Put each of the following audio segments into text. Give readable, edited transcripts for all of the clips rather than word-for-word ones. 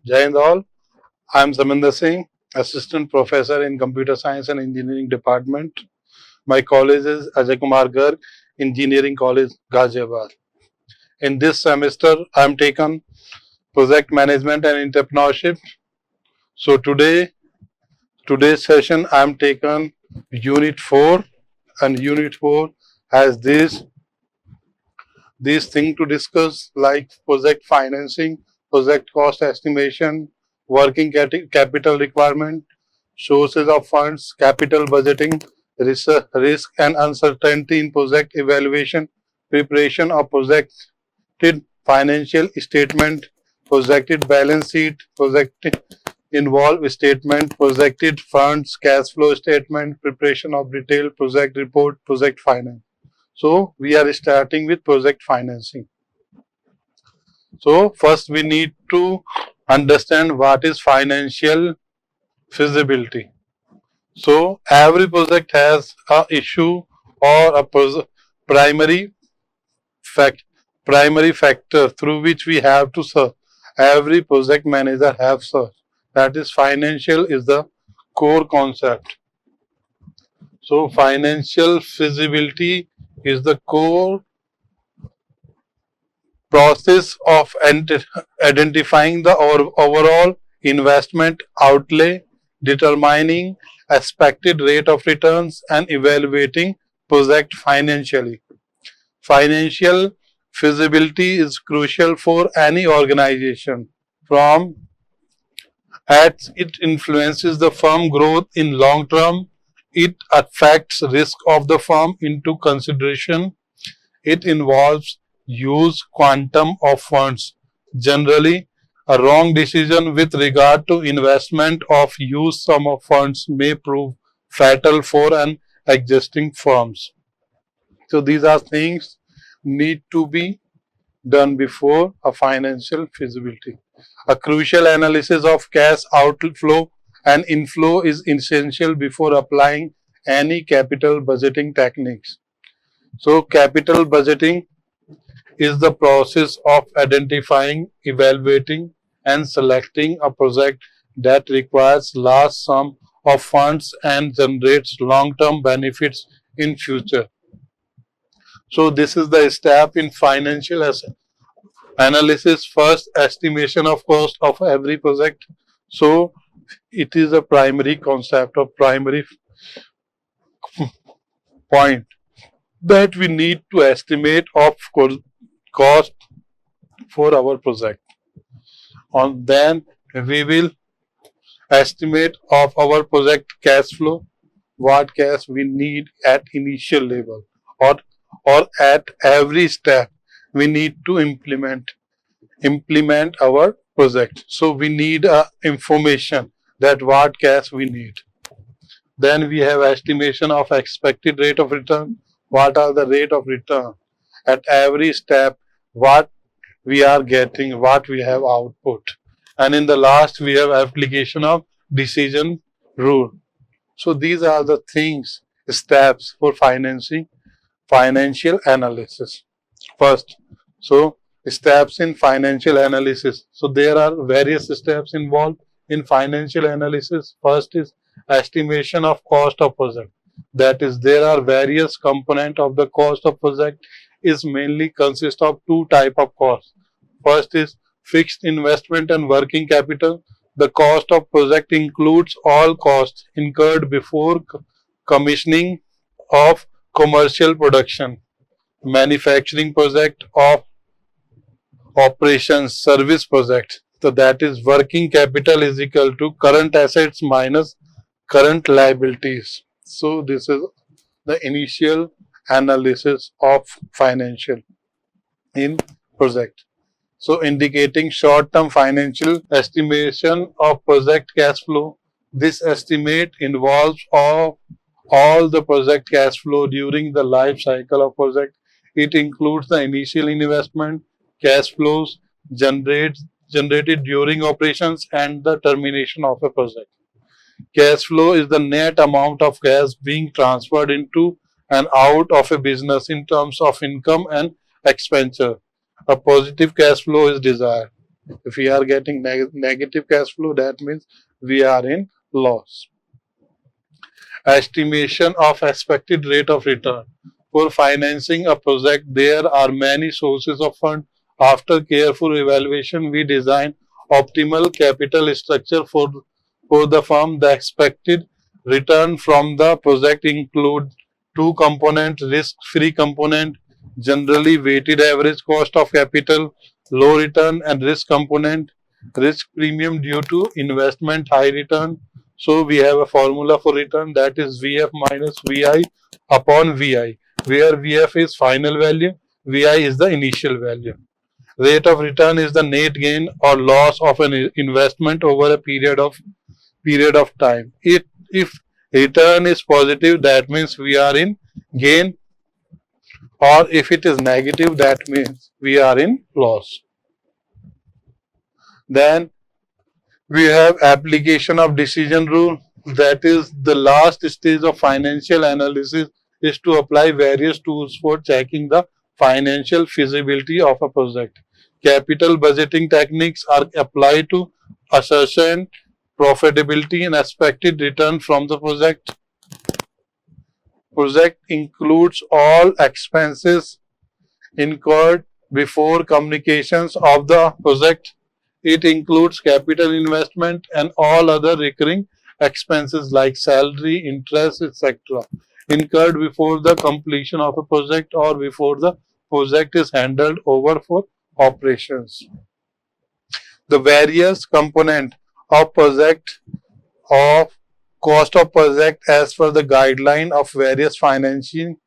Jai Hind all. I am Saminder Singh, Assistant Professor in Computer Science and Engineering Department. My college is Ajay Kumar Garg, Engineering College, Ghaziabad. In this semester, I am taken Project Management and Entrepreneurship. So today's session, I am taken Unit 4, and Unit 4 has these things to discuss like project financing, project cost estimation, working capital requirement, sources of funds, capital budgeting, risk and uncertainty in project evaluation, preparation of projected financial statement, projected balance sheet, projected involve statement, projected funds, cash flow statement, preparation of detailed project report, project finance. So we are starting with project financing. So first we need to understand what is financial feasibility. So every project has a issue or a primary fact primary factor through which we have to serve. Every project manager have served. That is financial is the core concept. So financial feasibility is the core process of identifying the overall investment outlay, determining expected rate of returns, and evaluating project financially. Financial feasibility is crucial for any organization from as it influences the firm growth in long term, it affects risk of the firm into consideration, it involves use quantum of funds. Generally, a wrong decision with regard to investment of use sum of funds may prove fatal for an existing firms. So these are things need to be done before a financial feasibility. A crucial analysis of cash outflow and inflow is essential before applying any capital budgeting techniques. So capital budgeting is the process of identifying, evaluating, and selecting a project that requires large sum of funds and generates long-term benefits in future. So this is the step in financial analysis. First, estimation of cost of every project. So it is a primary concept or primary point that we need to estimate of cost for our project. On then we will estimate of our project cash flow, what cash we need at initial level or at every step we need to implement our project. So we need information that what cash we need. Then we have estimation of expected rate of return. What are the rate of return at every step? What we are getting, what we have output. And in the last, we have application of decision rule. So these are the things, steps for financing, financial analysis. First, so steps in financial analysis. So there are various steps involved in financial analysis. First is estimation of cost of project. That is, there are various component of the cost of project is mainly consist of two type of costs. First is fixed investment and working capital. The cost of project includes all costs incurred before commissioning of commercial production, manufacturing project of operations, service project. So that is working capital is equal to current assets minus current liabilities. So this is the initial analysis of financial in project. So indicating short-term financial estimation of project cash flow. This estimate involves all the project cash flow during the life cycle of project. It includes the initial investment, cash flows generated during operations, and the termination of a project. Cash flow is the net amount of cash being transferred into and out of a business in terms of income and expenditure. A positive cash flow is desired. If we are getting negative cash flow, that means we are in loss. Estimation of expected rate of return. For financing a project, there are many sources of fund. After careful evaluation, we design optimal capital structure for the firm. The expected return from the project include two components: risk-free component, generally weighted average cost of capital, low return, and risk component, risk premium due to investment, high return. So we have a formula for return, that is VF minus VI upon VI, where VF is final value, VI is the initial value. Rate of return is the net gain or loss of an investment over a period of time. If return is positive, that means we are in gain, or if it is negative, that means we are in loss. Then we have application of decision rule, that is the last stage of financial analysis is to apply various tools for checking the financial feasibility of a project. Capital budgeting techniques are applied to ascertain profitability and expected return from the project. Project includes all expenses incurred before communications of the project. It includes capital investment and all other recurring expenses like salary, interest, etc. incurred before the completion of a project or before the project is handed over for operations. The various component of project of cost of project as per the guideline of various financing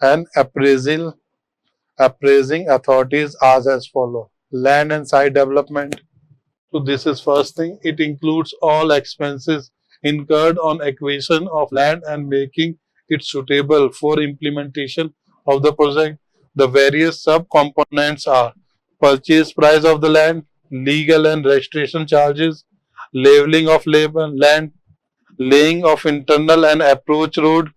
and appraising authorities are as follow. Land and site development. So this is first thing. It includes all expenses incurred on acquisition of land and making it suitable for implementation of the project. The various sub-components are purchase price of the land, legal and registration charges, leveling of land, laying of internal and approach road,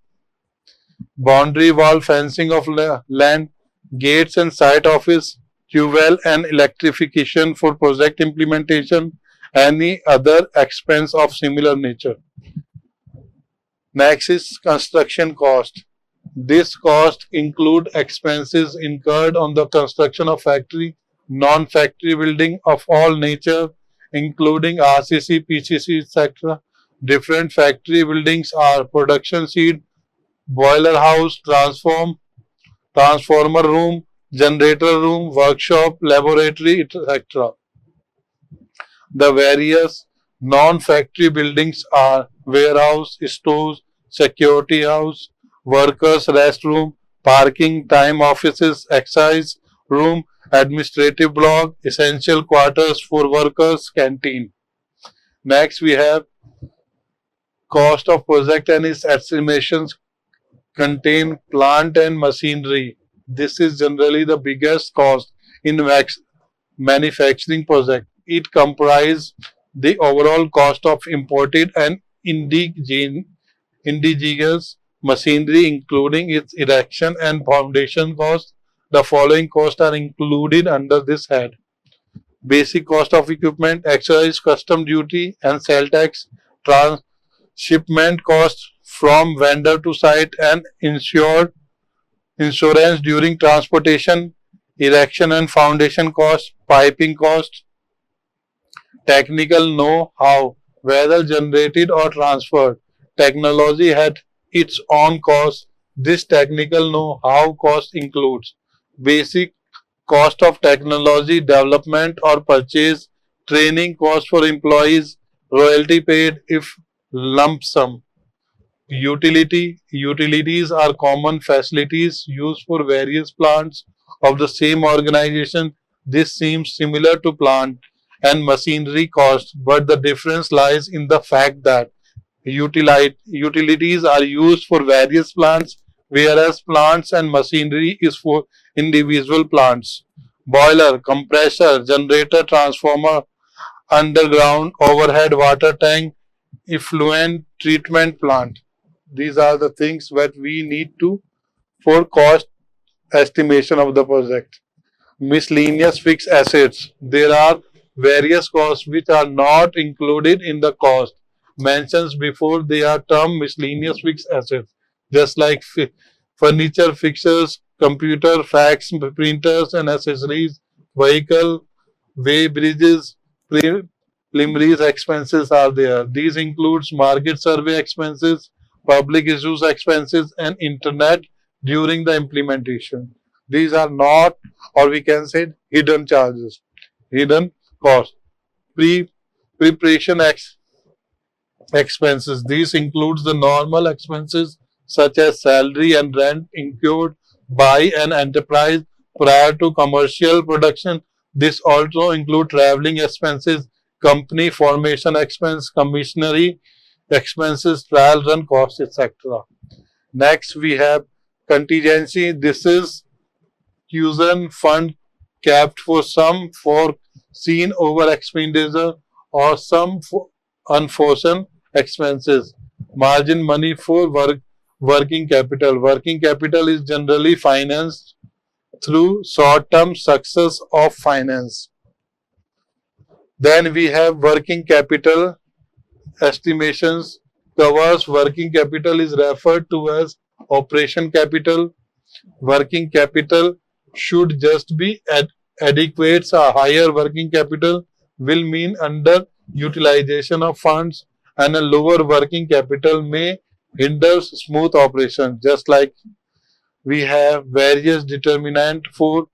boundary wall fencing of land, gates and site office, fuel and electrification for project implementation, any other expense of similar nature. Next is construction cost. This cost include expenses incurred on the construction of factory, non-factory building of all nature, including RCC, PCC, etc. Different factory buildings are production seed, boiler house, transformer room, generator room, workshop, laboratory, etc. The various non-factory buildings are warehouse, stores, security house, workers' restroom, parking time offices, excise room, administrative block, essential quarters for workers, canteen. Next we have cost of project and its estimations contain plant and machinery. This is generally the biggest cost in manufacturing project. It comprises the overall cost of imported and indigenous machinery, including its erection and foundation cost. The following costs are included under this head: basic cost of equipment, excise, custom duty, and sale tax, shipment costs from vendor to site, and insurance during transportation, erection and foundation cost, piping cost, technical know-how, whether generated or transferred. Technology had its own cost. This technical know-how cost includes basic cost of technology development or purchase, training cost for employees, royalty paid if lump sum. Utilities are common facilities used for various plants of the same organization. This seems similar to plant and machinery costs, but the difference lies in the fact that utilities are used for various plants, whereas plants and machinery is for individual plants. Boiler, compressor, generator, transformer, underground overhead water tank, effluent treatment plant. These are the things that we need to for cost estimation of the project. Miscellaneous fixed assets. There are various costs which are not included in the cost mentions before. They are termed miscellaneous fixed assets, just like furniture, fixtures, computer, fax, printers and accessories, vehicle, way, bridges, preliminaries expenses are there. These includes market survey expenses, public issues expenses and internet during the implementation. These are not, or we can say, hidden charges, hidden costs. Preparation expenses. These includes the normal expenses such as salary and rent incurred by an enterprise prior to commercial production. This also include traveling expenses, company formation expense, commissionary expenses, trial run costs, etc. Next, we have contingency. This is cushion fund kept for some foreseen over expenditure or some unforeseen expenses. Margin money for working capital. Working capital is generally financed through short-term success of finance. Then we have working capital estimations. Covers working capital is referred to as operation capital. Working capital should just be adequate. A higher working capital will mean underutilization of funds, and a lower working capital may hinder smooth operation. Just like we have various determinant for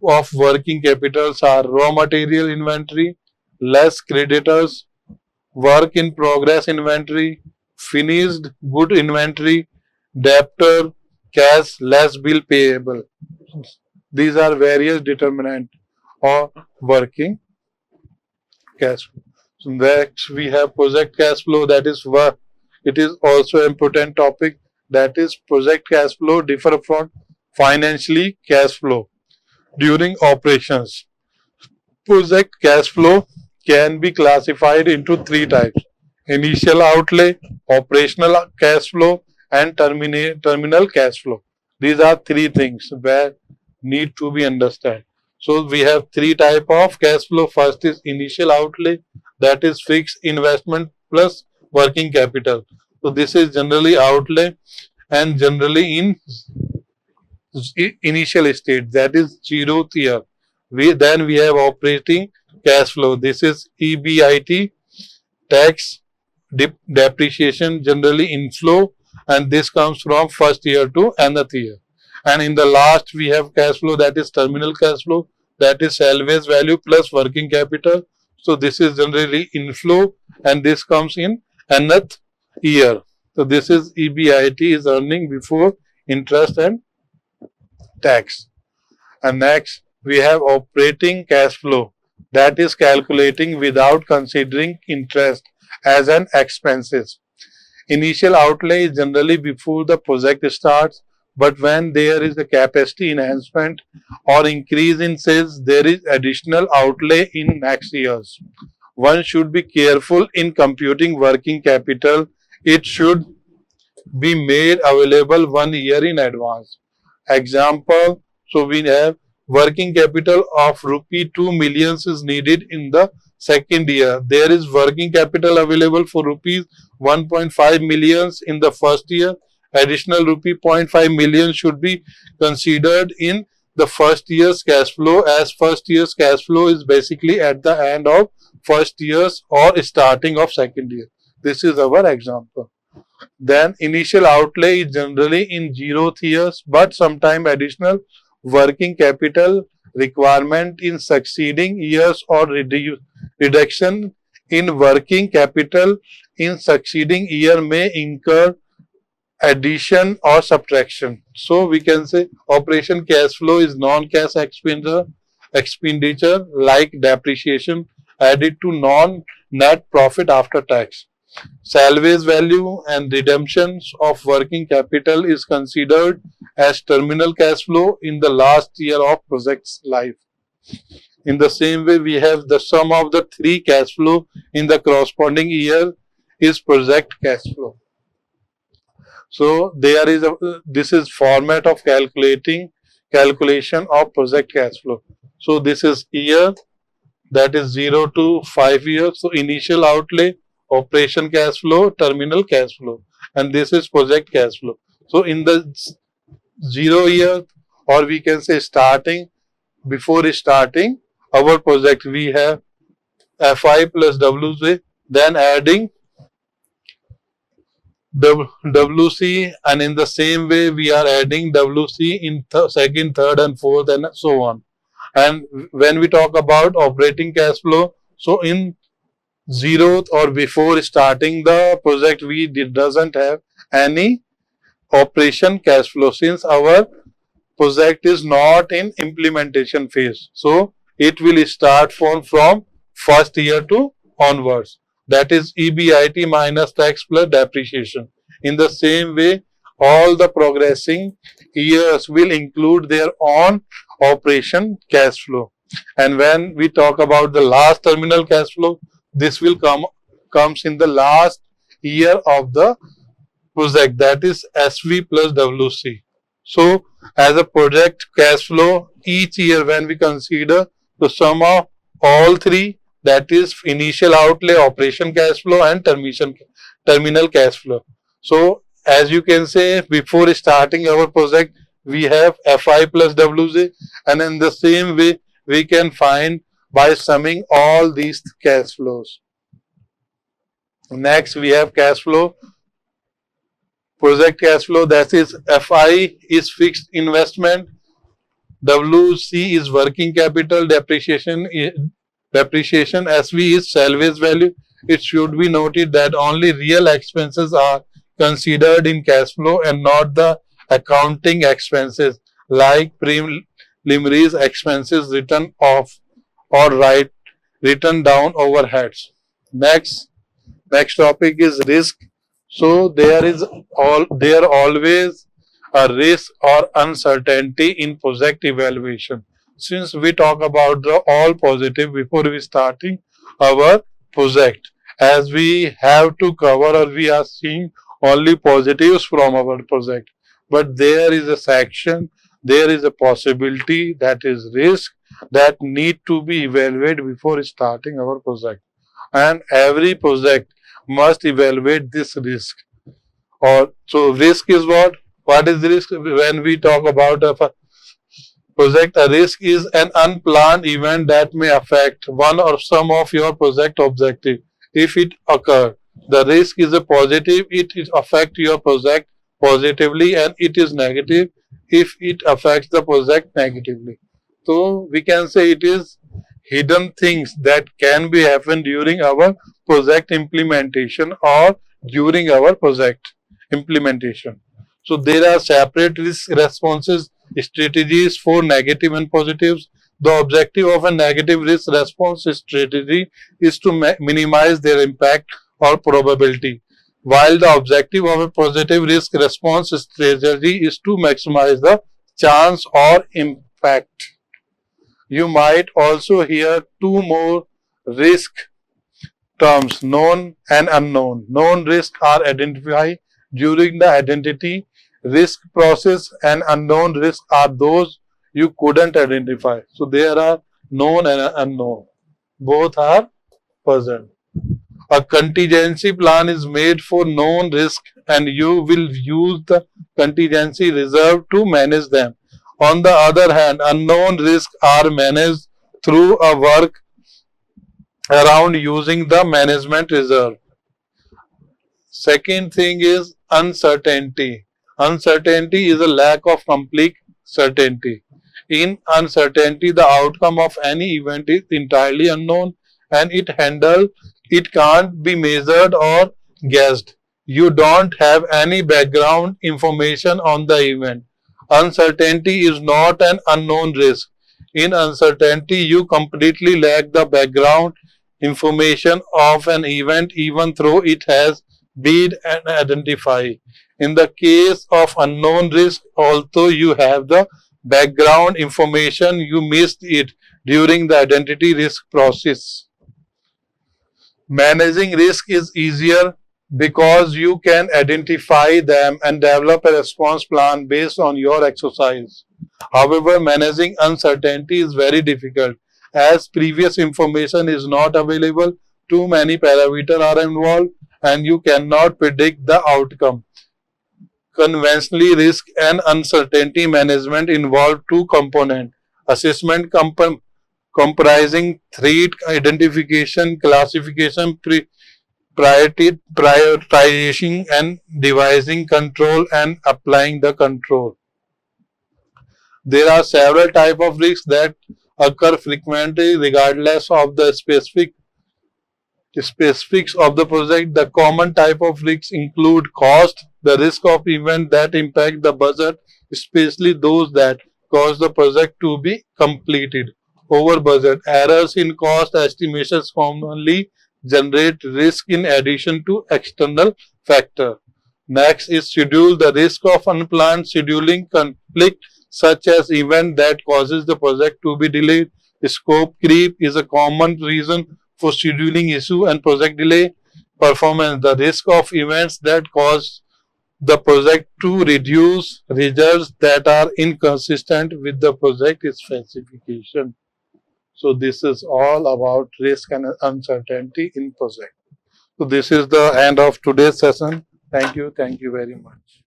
of working capitals are raw material inventory, less creditors, work in progress inventory, finished good inventory, debtor, cash, less bill payable. These are various determinant of working cash flow. So next we have project cash flow. That is what it is also important topic. That is project cash flow differ from financially cash flow during operations. Project cash flow can be classified into three types: initial outlay, operational cash flow, and terminal cash flow. These are three things where need to be understood. So we have three type of cash flow. First is initial outlay, that is fixed investment plus working capital. So this is generally outlay and generally in initial state, that is 0th year. Then we have operating cash flow. This is EBIT, tax, depreciation, generally inflow, and this comes from first year to nth year. And in the last we have cash flow, that is terminal cash flow, that is salvage value plus working capital. So this is generally inflow and this comes in nth year. So this is EBIT, is earning before interest and tax. And next we have operating cash flow, that is calculating without considering interest as an expenses. Initial outlay is generally before the project starts, but when there is a capacity enhancement or increase in sales, there is additional outlay in next years. One should be careful in computing working capital. It should be made available 1 year in advance. Example, so we have working capital of rupee 2 millions is needed in the second year. There is working capital available for rupees 1.5 millions in the first year. Additional rupee 0.5 million should be considered in the first year's cash flow, as first year's cash flow is basically at the end of first year's or starting of second year. This is our example. Then initial outlay is generally in 0th years, but sometime additional working capital requirement in succeeding years or reduction in working capital in succeeding year may incur addition or subtraction. So we can say operation cash flow is non-cash expenditure like depreciation added to non-net profit after tax. Salvage value and redemptions of working capital is considered as terminal cash flow in the last year of project's life. In the same way, we have the sum of the three cash flow in the corresponding year is project cash flow. So there is this is format of calculation of project cash flow. So this is year, that is 0 to 5 years. So initial outlay, operation cash flow, terminal cash flow, and this is project cash flow. So in the 0 year, or we can say starting, before starting our project, we have FI plus WC, then adding WC, and in the same way we are adding WC in second, third and fourth and so on. And when we talk about operating cash flow, so in 0th or before starting the project, we doesn't have any operation cash flow since our project is not in implementation phase. So it will start from first year to onwards. That is EBIT minus tax plus depreciation. In the same way, all the progressing years will include their own operation cash flow. And when we talk about the last terminal cash flow, this will comes in the last year of the project, that is SV plus WC. So as a project cash flow, each year when we consider the sum of all three, that is initial outlay, operation cash flow and terminal cash flow. So as you can say, before starting our project, we have FI plus WC, and in the same way we can find by summing all these cash flows. Next we have cash flow, project cash flow, that is FI is fixed investment, WC is working capital, depreciation, SV is salvage value. It should be noted that only real expenses are considered in cash flow and not the accounting expenses like preliminaries expenses written off or written down overheads. Next topic is risk. So there always a risk or uncertainty in project evaluation. Since we talk about the all positive before we starting our project, as we have to cover or we are seeing only positives from our project, but there is a section, there is a possibility, that is risk, that need to be evaluated before starting our project, and every project must evaluate this risk. Or so risk is what is risk? When we talk about a project, a risk is an unplanned event that may affect one or some of your project objective. If it occurs, the risk is a positive, it affects your project positively, and it is negative if it affects the project negatively. So we can say it is hidden things that can be happen during our project implementation or during our project implementation. So there are separate risk responses strategies for negative and positives. The objective of a negative risk response strategy is to minimize their impact or probability, while the objective of a positive risk response strategy is to maximize the chance or impact. You might also hear two more risk terms, known and unknown. Known risks are identified during the identity risk process, and unknown risks are those you couldn't identify. So there are known and unknown. Both are present. A contingency plan is made for known risk and you will use the contingency reserve to manage them. On the other hand, unknown risks are managed through a work around using the management reserve. Second thing is uncertainty. Uncertainty is a lack of complete certainty. In uncertainty, the outcome of any event is entirely unknown and it can't be measured or guessed. You don't have any background information on the event. Uncertainty is not an unknown risk. In uncertainty, you completely lack the background information of an event even though it has been identified. In the case of unknown risk, although you have the background information, you missed it during the identity risk process. Managing risk is easier because you can identify them and develop a response plan based on your exercise. However, managing uncertainty is very difficult As previous information is not available, too many parameters are involved and you cannot predict the outcome. Conventionally, risk and uncertainty management involve two components. Assessment comprising threat identification, classification, prioritization, and devising control and applying the control. There are several types of risks that occur frequently regardless of the specifics of the project. The common type of risks include cost, the risk of events that impact the budget, especially those that cause the project to be completed. Over budget, errors in cost estimations commonly generate risk in addition to external factor. Next is schedule, the risk of unplanned scheduling conflict such as event that causes the project to be delayed. Scope creep is a common reason for scheduling issue and project delay. Performance, the risk of events that cause the project to reduce results that are inconsistent with the project specification. So this is all about risk and uncertainty in project. So this is the end of today's session. Thank you very much.